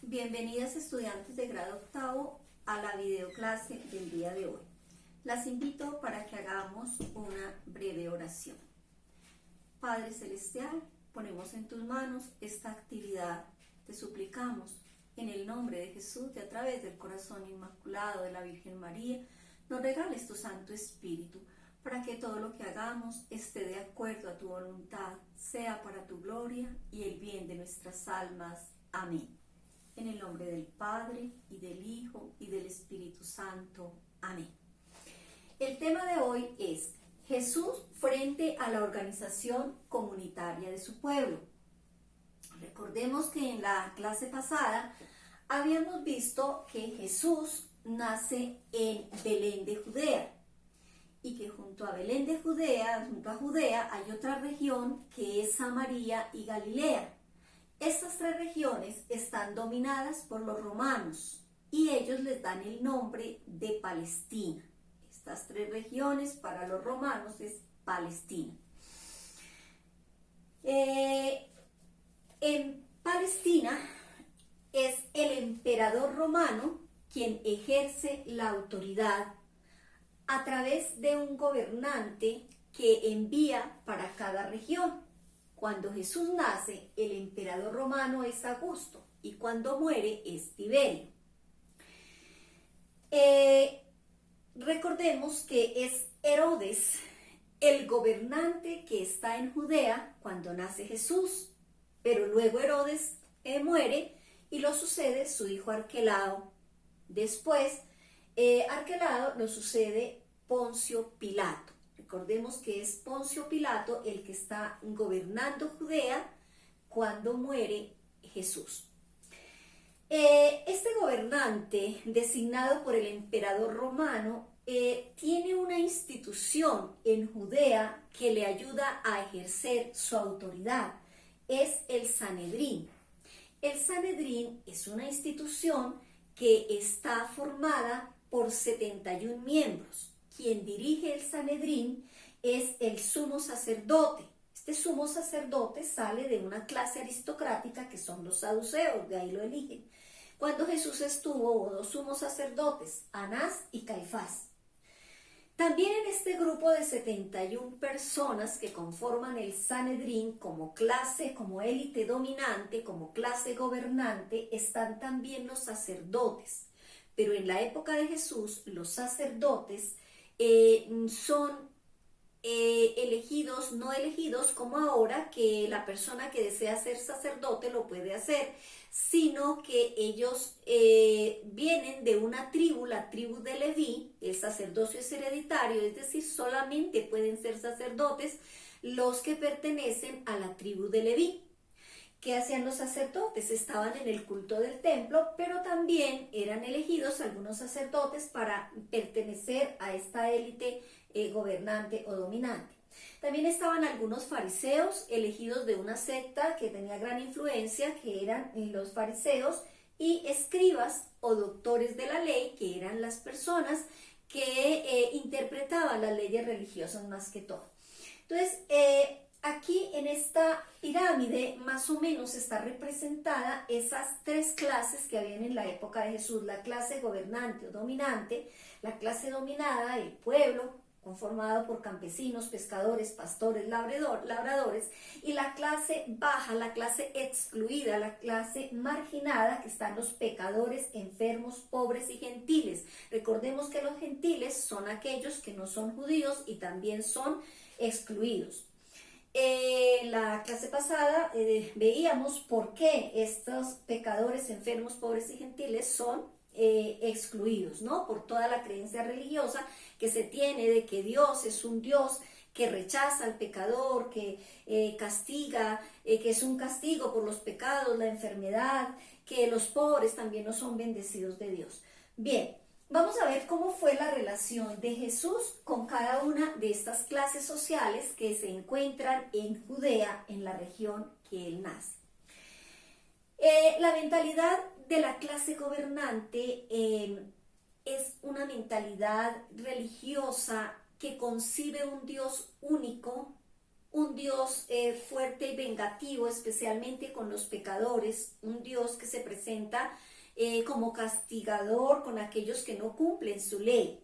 Bienvenidas estudiantes de grado octavo a la videoclase del día de hoy. Las invito para que hagamos una breve oración. Padre Celestial, ponemos en tus manos esta actividad. Te suplicamos en el nombre de Jesús y a través del corazón inmaculado de la Virgen María, nos regales tu Santo Espíritu para que todo lo que hagamos esté de acuerdo a tu voluntad, sea para tu gloria y el bien de nuestras almas. Amén. En el nombre del Padre, y del Hijo, y del Espíritu Santo. Amén. El tema de hoy es Jesús frente a la organización comunitaria de su pueblo. Recordemos que en la clase pasada habíamos visto que Jesús nace en Belén de Judea y que junto a Belén de Judea, junto a Judea, hay otra región que es Samaria y Galilea. Estas tres regiones están dominadas por los romanos y ellos les dan el nombre de Palestina. Estas tres regiones para los romanos es Palestina. En Palestina es el emperador romano quien ejerce la autoridad a través de un gobernante que envía para cada región. Cuando Jesús nace, el emperador romano es Augusto y cuando muere es Tiberio. Recordemos que es Herodes el gobernante que está en Judea cuando nace Jesús, pero luego Herodes muere y lo sucede su hijo Arquelao. Después, Arquelao lo sucede Poncio Pilato. Recordemos que es Poncio Pilato el que está gobernando Judea cuando muere Jesús. Este gobernante, designado por el emperador romano, tiene una institución en Judea que le ayuda a ejercer su autoridad. Es el Sanedrín. El Sanedrín es una institución que está formada por 71 miembros. Quien dirige el Sanedrín es el sumo sacerdote. Este sumo sacerdote sale de una clase aristocrática que son los saduceos, de ahí lo eligen. Cuando Jesús estuvo, hubo dos sumos sacerdotes, Anás y Caifás. También en este grupo de 71 personas que conforman el Sanedrín como clase, como élite dominante, como clase gobernante, están también los sacerdotes. Pero en la época de Jesús, los sacerdotes son elegidos, no elegidos como ahora, que la persona que desea ser sacerdote lo puede hacer, sino que ellos vienen de una tribu, la tribu de Leví. El sacerdocio es hereditario, es decir, solamente pueden ser sacerdotes los que pertenecen a la tribu de Leví. ¿Qué hacían los sacerdotes? Estaban en el culto del templo, pero también eran elegidos algunos sacerdotes para pertenecer a esta élite gobernante o dominante. También estaban algunos fariseos elegidos de una secta que tenía gran influencia, que eran los fariseos, y escribas o doctores de la ley, que eran las personas que interpretaban las leyes religiosas más que todo. Entonces, aquí en esta pirámide más o menos está representada esas tres clases que habían en la época de Jesús: la clase gobernante o dominante, la clase dominada, el pueblo conformado por campesinos, pescadores, pastores, labradores, y la clase baja, la clase excluida, la clase marginada, que están los pecadores, enfermos, pobres y gentiles. Recordemos que los gentiles son aquellos que no son judíos y también son excluidos. La clase pasada veíamos por qué estos pecadores, enfermos, pobres y gentiles son excluidos, ¿no? Por toda la creencia religiosa que se tiene de que Dios es un Dios que rechaza al pecador, que castiga, que es un castigo por los pecados, la enfermedad, que los pobres también no son bendecidos de Dios. Bien. Vamos a ver cómo fue la relación de Jesús con cada una de estas clases sociales que se encuentran en Judea, en la región que él nace. La mentalidad de la clase gobernante es una mentalidad religiosa que concibe un Dios único, un Dios fuerte y vengativo, especialmente con los pecadores, un Dios que se presenta como castigador con aquellos que no cumplen su ley.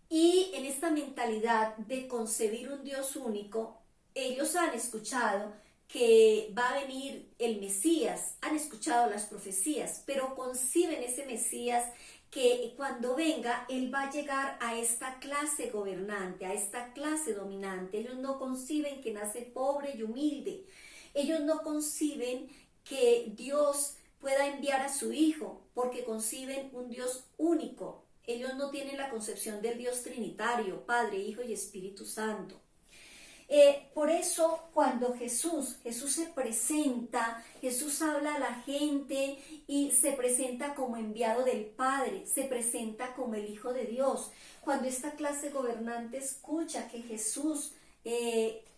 Y en esta mentalidad de concebir un Dios único, ellos han escuchado que va a venir el Mesías, han escuchado las profecías, pero conciben ese Mesías que cuando venga, él va a llegar a esta clase gobernante, a esta clase dominante. Ellos no conciben que nace pobre y humilde. Ellos no conciben que Dios pueda enviar a su Hijo, porque conciben un Dios único. Ellos no tienen la concepción del Dios trinitario, Padre, Hijo y Espíritu Santo. Por eso cuando Jesús se presenta, Jesús habla a la gente y se presenta como enviado del Padre, se presenta como el Hijo de Dios. Cuando esta clase gobernante escucha que Jesús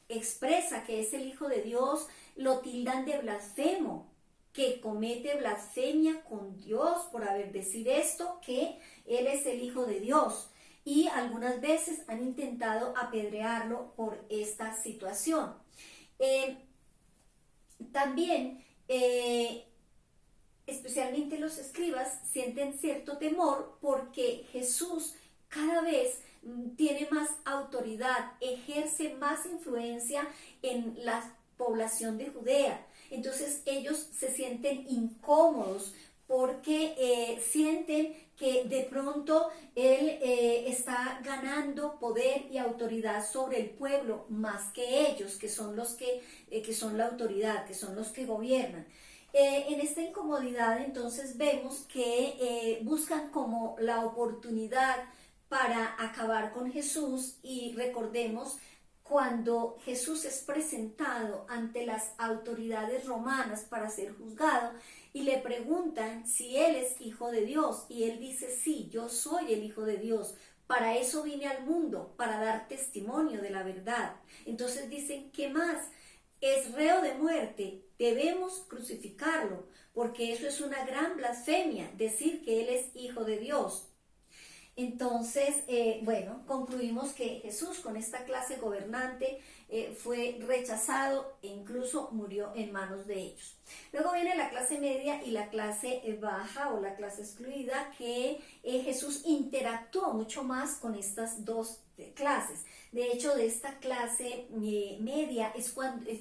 expresa que es el Hijo de Dios, lo tildan de blasfemo, que comete blasfemia con Dios por haber decir esto, que Él es el Hijo de Dios. Y algunas veces han intentado apedrearlo por esta situación. También, especialmente los escribas, sienten cierto temor porque Jesús cada vez tiene más autoridad, ejerce más influencia en la población de Judea. Entonces ellos se sienten incómodos porque sienten que de pronto él está ganando poder y autoridad sobre el pueblo más que ellos, que son los que son la autoridad, que son los que gobiernan. En esta incomodidad entonces vemos que buscan como la oportunidad para acabar con Jesús, y recordemos cuando Jesús es presentado ante las autoridades romanas para ser juzgado y le preguntan si él es hijo de Dios, y él dice: sí, yo soy el Hijo de Dios, para eso vine al mundo, para dar testimonio de la verdad. Entonces dicen: ¿qué más? Es reo de muerte, debemos crucificarlo, porque eso es una gran blasfemia, decir que él es Hijo de Dios. Entonces, bueno, concluimos que Jesús con esta clase gobernante fue rechazado e incluso murió en manos de ellos. Luego viene la clase media y la clase baja o la clase excluida, que Jesús interactuó mucho más con estas dos clases. De hecho, de esta clase media es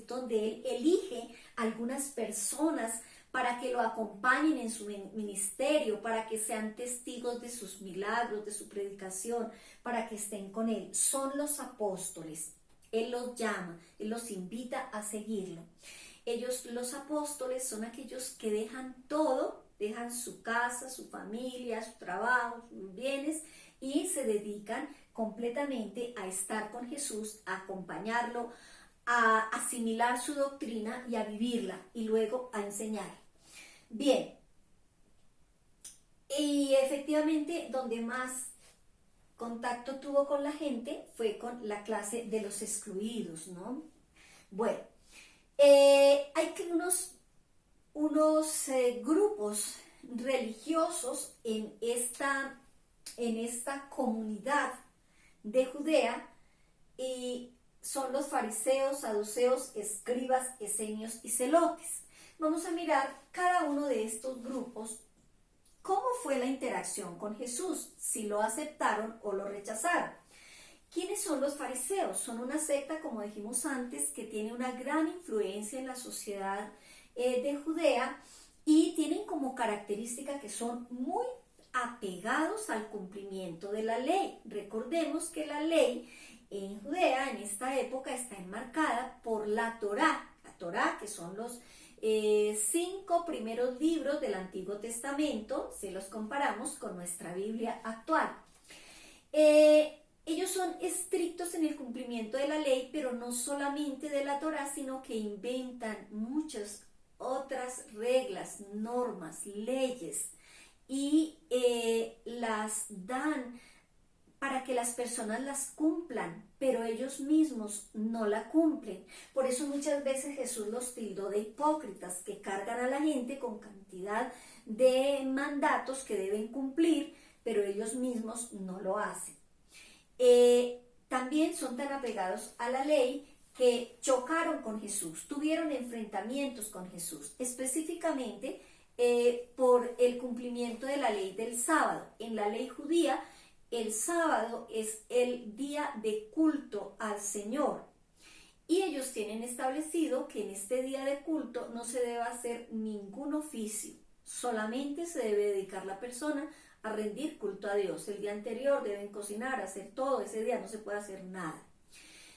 donde él elige algunas personas para que lo acompañen en su ministerio, para que sean testigos de sus milagros, de su predicación, para que estén con él. Son los apóstoles. Él los llama, él los invita a seguirlo. Ellos, los apóstoles, son aquellos que dejan todo, dejan su casa, su familia, su trabajo, sus bienes, y se dedican completamente a estar con Jesús, a acompañarlo, a asimilar su doctrina y a vivirla, y luego a enseñar. Bien, y efectivamente donde más contacto tuvo con la gente fue con la clase de los excluidos, ¿no? Bueno, hay que unos grupos religiosos en esta comunidad de Judea, y son los fariseos, saduceos, escribas, esenios y celotes. Vamos a mirar cada uno de estos grupos, cómo fue la interacción con Jesús, si lo aceptaron o lo rechazaron. ¿Quiénes son los fariseos? Son una secta, como dijimos antes, que tiene una gran influencia en la sociedad de Judea, y tienen como característica que son muy apegados al cumplimiento de la ley. Recordemos que la ley en Judea en esta época está enmarcada por la Torá. La Torá, que son los 5 primeros libros del Antiguo Testamento, si los comparamos con nuestra Biblia actual. Ellos son estrictos en el cumplimiento de la ley, pero no solamente de la Torá, sino que inventan muchas otras reglas, normas, leyes, y las dan para que las personas las cumplan, pero ellos mismos no la cumplen. Por eso muchas veces Jesús los tildó de hipócritas, que cargan a la gente con cantidad de mandatos que deben cumplir, pero ellos mismos no lo hacen. también son tan apegados a la ley que chocaron con Jesús, tuvieron enfrentamientos con Jesús, específicamente por el cumplimiento de la ley del sábado. En la ley judía, el sábado es el día de culto al Señor. Y ellos tienen establecido que en este día de culto no se debe hacer ningún oficio, solamente se debe dedicar la persona a rendir culto a Dios. El día anterior deben cocinar, hacer todo, ese día no se puede hacer nada.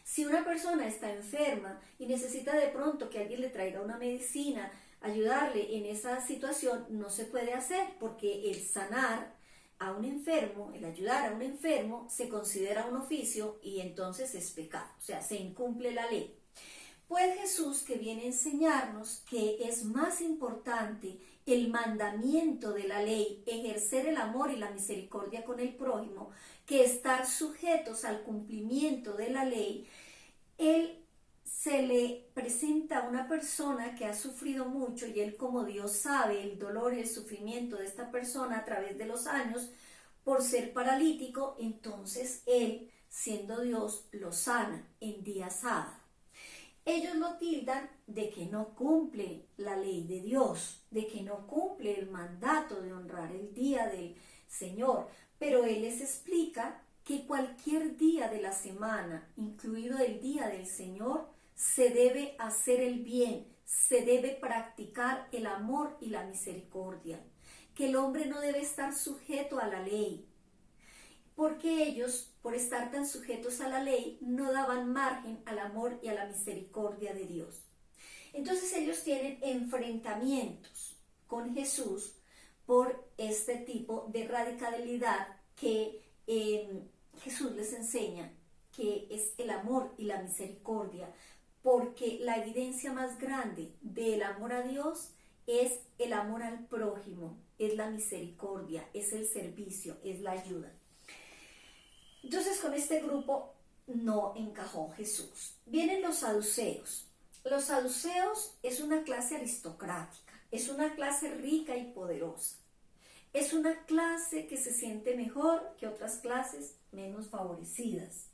Si una persona está enferma y necesita de pronto que alguien le traiga una medicina, ayudarle en esa situación, no se puede hacer porque el sanar a un enfermo, el ayudar a un enfermo, se considera un oficio y entonces es pecado, o sea, se incumple la ley. Pues Jesús, que viene a enseñarnos que es más importante el mandamiento de la ley, ejercer el amor y la misericordia con el prójimo, que estar sujetos al cumplimiento de la ley, él se le presenta a una persona que ha sufrido mucho y él, como Dios, sabe el dolor y el sufrimiento de esta persona a través de los años por ser paralítico. Entonces él, siendo Dios, lo sana en día sábado. Ellos lo tildan de que no cumple la ley de Dios, de que no cumple el mandato de honrar el día del Señor, pero él les explica que cualquier día de la semana, incluido el día del Señor, se debe hacer el bien, se debe practicar el amor y la misericordia, que el hombre no debe estar sujeto a la ley, porque ellos, por estar tan sujetos a la ley, no daban margen al amor y a la misericordia de Dios. Entonces ellos tienen enfrentamientos con Jesús por este tipo de radicalidad que Jesús les enseña, que es el amor y la misericordia, porque la evidencia más grande del amor a Dios es el amor al prójimo, es la misericordia, es el servicio, es la ayuda. Entonces con este grupo no encajó Jesús. Vienen los saduceos. Los saduceos es una clase aristocrática, es una clase rica y poderosa. Es una clase que se siente mejor que otras clases menos favorecidas.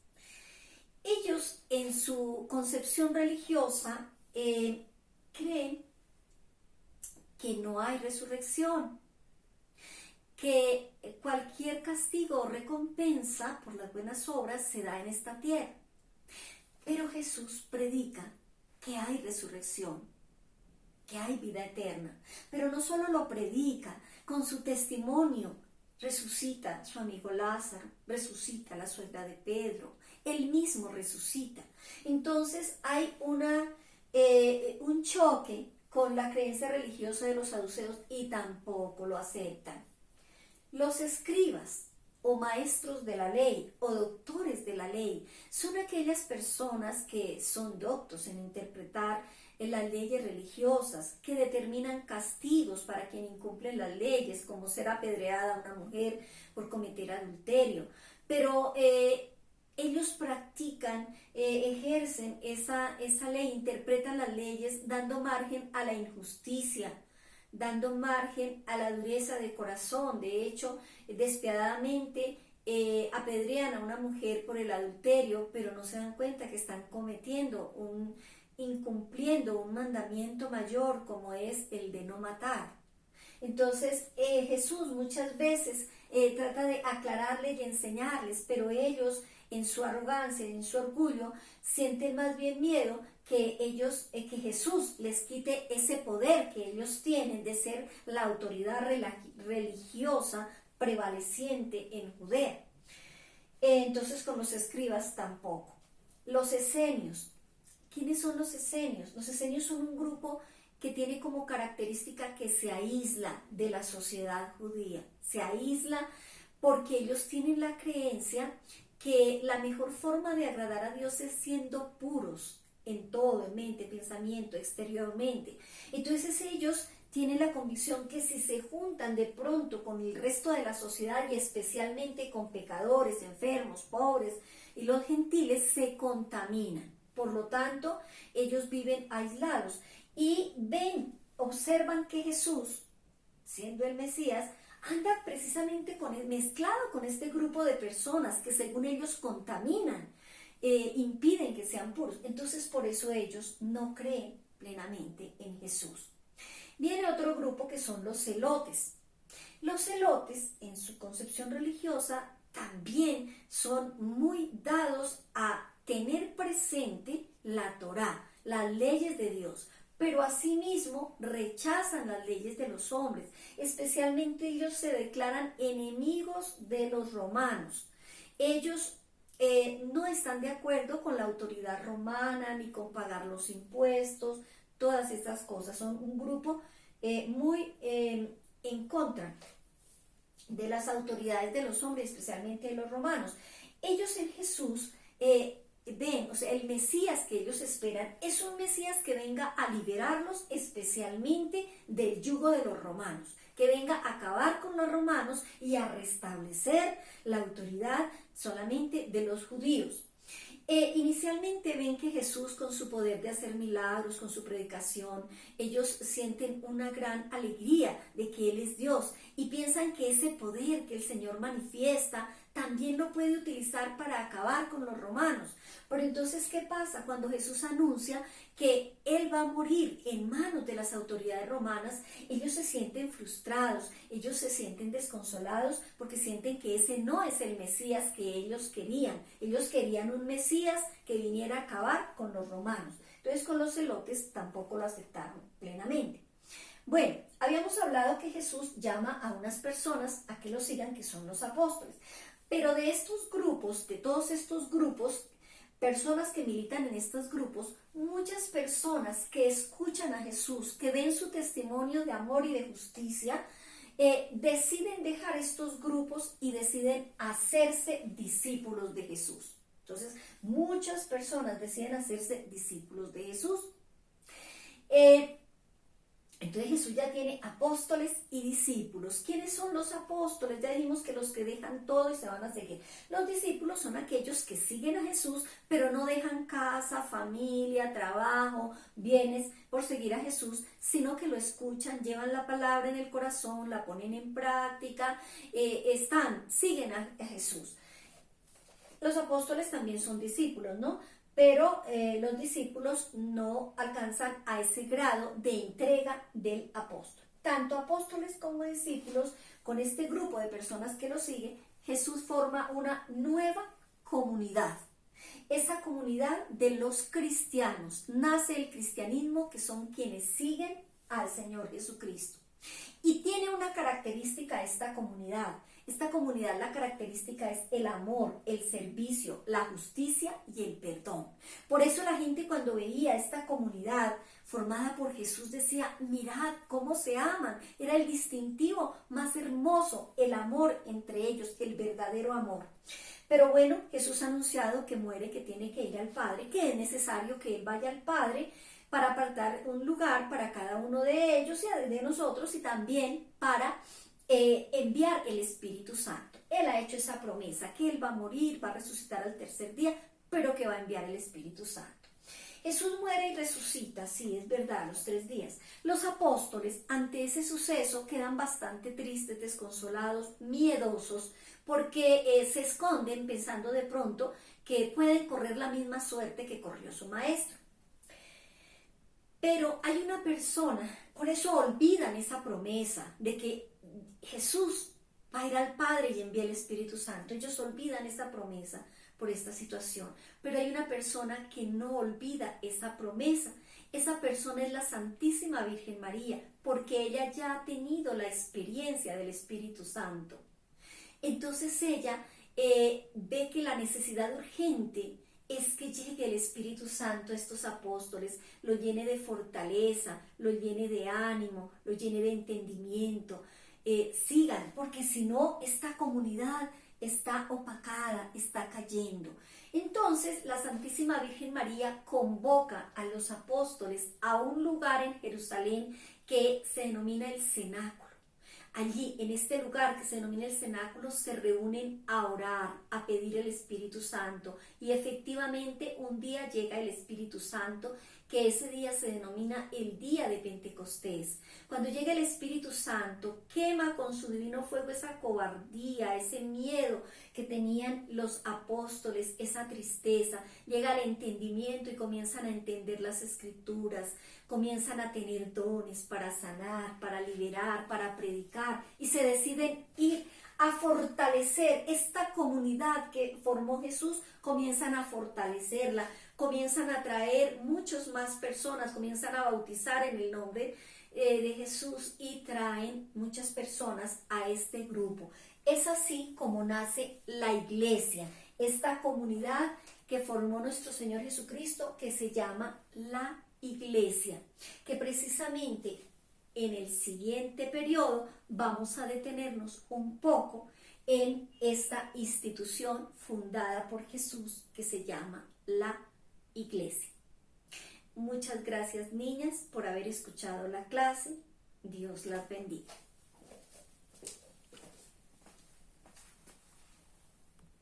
Ellos, en su concepción religiosa, creen que no hay resurrección, que cualquier castigo o recompensa por las buenas obras se da en esta tierra. Pero Jesús predica que hay resurrección, que hay vida eterna. Pero no solo lo predica, con su testimonio resucita su amigo Lázaro, resucita la suegra de Pedro, él mismo resucita. Entonces hay un choque con la creencia religiosa de los saduceos y tampoco lo aceptan. Los escribas o maestros de la ley o doctores de la ley son aquellas personas que son doctos en interpretar las leyes religiosas, que determinan castigos para quien incumple las leyes, como ser apedreada una mujer por cometer adulterio. Pero ellos practican, ejercen esa ley, interpretan las leyes dando margen a la injusticia, dando margen a la dureza de corazón. De hecho, despiadadamente apedrean a una mujer por el adulterio, pero no se dan cuenta que están incumpliendo un mandamiento mayor, como es el de no matar. Entonces Jesús muchas veces trata de aclararles y enseñarles, pero ellos, en su arrogancia, en su orgullo, sienten más bien miedo que Jesús les quite ese poder que ellos tienen de ser la autoridad religiosa prevaleciente en Judea. Entonces con los escribas tampoco. Los esenios. ¿Quiénes son los esenios? Los esenios son un grupo que tiene como característica que se aísla de la sociedad judía. Se aísla porque ellos tienen la creencia que la mejor forma de agradar a Dios es siendo puros en todo, en mente, pensamiento, exteriormente. Entonces ellos tienen la convicción que si se juntan de pronto con el resto de la sociedad y especialmente con pecadores, enfermos, pobres y los gentiles, se contaminan. Por lo tanto, ellos viven aislados y observan que Jesús, siendo el Mesías, anda precisamente mezclado con este grupo de personas que según ellos contaminan, impiden que sean puros. Entonces por eso ellos no creen plenamente en Jesús. Viene otro grupo que son los celotes. Los celotes, en su concepción religiosa, también son muy dados a tener presente la Torá, las leyes de Dios, pero asimismo rechazan las leyes de los hombres. Especialmente ellos se declaran enemigos de los romanos. Ellos no están de acuerdo con la autoridad romana, ni con pagar los impuestos, todas estas cosas. Son un grupo muy en contra de las autoridades de los hombres, especialmente de los romanos. Ellos en Jesús ven, o sea, el Mesías que ellos esperan es un Mesías que venga a liberarlos especialmente del yugo de los romanos, que venga a acabar con los romanos y a restablecer la autoridad solamente de los judíos. Inicialmente ven que Jesús, con su poder de hacer milagros, con su predicación, ellos sienten una gran alegría de que Él es Dios y piensan que ese poder que el Señor manifiesta también lo puede utilizar para acabar con los romanos. Pero entonces, ¿qué pasa cuando Jesús anuncia que Él va a morir en manos de las autoridades romanas? Ellos se sienten frustrados, ellos se sienten desconsolados porque sienten que ese no es el Mesías que ellos querían. Ellos querían un Mesías que viniera a acabar con los romanos. Entonces, con los celotes tampoco lo aceptaron plenamente. Bueno, habíamos hablado que Jesús llama a unas personas a que lo sigan, que son los apóstoles. Pero de estos grupos, de todos estos grupos, personas que militan en estos grupos, muchas personas que escuchan a Jesús, que ven su testimonio de amor y de justicia, deciden dejar estos grupos y deciden hacerse discípulos de Jesús. Entonces, muchas personas deciden hacerse discípulos de Jesús. Entonces Jesús ya tiene apóstoles y discípulos. ¿Quiénes son los apóstoles? Ya dijimos que los que dejan todo y se van a seguir. Los discípulos son aquellos que siguen a Jesús, pero no dejan casa, familia, trabajo, bienes por seguir a Jesús, sino que lo escuchan, llevan la palabra en el corazón, la ponen en práctica, siguen a Jesús. Los apóstoles también son discípulos, ¿no? Pero los discípulos no alcanzan a ese grado de entrega del apóstol. Tanto apóstoles como discípulos, con este grupo de personas que lo siguen, Jesús forma una nueva comunidad. Esa comunidad de los cristianos. Nace el cristianismo, que son quienes siguen al Señor Jesucristo. Y tiene una característica esta comunidad. Esta comunidad, la característica es el amor, el servicio, la justicia y el perdón. Por eso la gente, cuando veía esta comunidad formada por Jesús, decía: mirad cómo se aman. Era el distintivo más hermoso, el amor entre ellos, el verdadero amor. Pero bueno, Jesús ha anunciado que muere, que tiene que ir al Padre, que es necesario que Él vaya al Padre para apartar un lugar para cada uno de ellos y de nosotros, y también para enviar el Espíritu Santo. Él ha hecho esa promesa, que Él va a morir, va a resucitar al tercer día, pero que va a enviar el Espíritu Santo. Jesús muere y resucita, sí, es verdad, los 3 días. Los apóstoles, ante ese suceso, quedan bastante tristes, desconsolados, miedosos, porque se esconden pensando de pronto que pueden correr la misma suerte que corrió su maestro. Pero hay una persona, por eso olvidan esa promesa de que Jesús va a ir al Padre y envía el Espíritu Santo. Ellos olvidan esa promesa por esta situación. Pero hay una persona que no olvida esa promesa. Esa persona es la Santísima Virgen María, porque ella ya ha tenido la experiencia del Espíritu Santo. Entonces ella ve que la necesidad urgente es que llegue el Espíritu Santo a estos apóstoles, lo llene de fortaleza, lo llene de ánimo, lo llene de entendimiento. Sigan, porque si no, esta comunidad está opacada, está cayendo. Entonces la Santísima Virgen María convoca a los apóstoles a un lugar en Jerusalén que se denomina el cenáculo. Allí, en este lugar que se denomina el cenáculo, se reúnen a orar, a pedir el Espíritu Santo, y efectivamente un día llega el Espíritu Santo que ese día se denomina el día de Pentecostés. Cuando llega el Espíritu Santo, quema con su divino fuego esa cobardía, ese miedo que tenían los apóstoles, esa tristeza. Llega el entendimiento y comienzan a entender las Escrituras, comienzan a tener dones para sanar, para liberar, para predicar, y se deciden ir a fortalecer esta comunidad que formó Jesús. Comienzan a fortalecerla, comienzan a traer muchas más personas, comienzan a bautizar en el nombre de Jesús y traen muchas personas a este grupo. Es así como nace la iglesia, esta comunidad que formó nuestro Señor Jesucristo, que se llama la iglesia, que precisamente en el siguiente periodo vamos a detenernos un poco en esta institución fundada por Jesús que se llama la iglesia. Muchas gracias, niñas, por haber escuchado la clase. Dios las bendiga.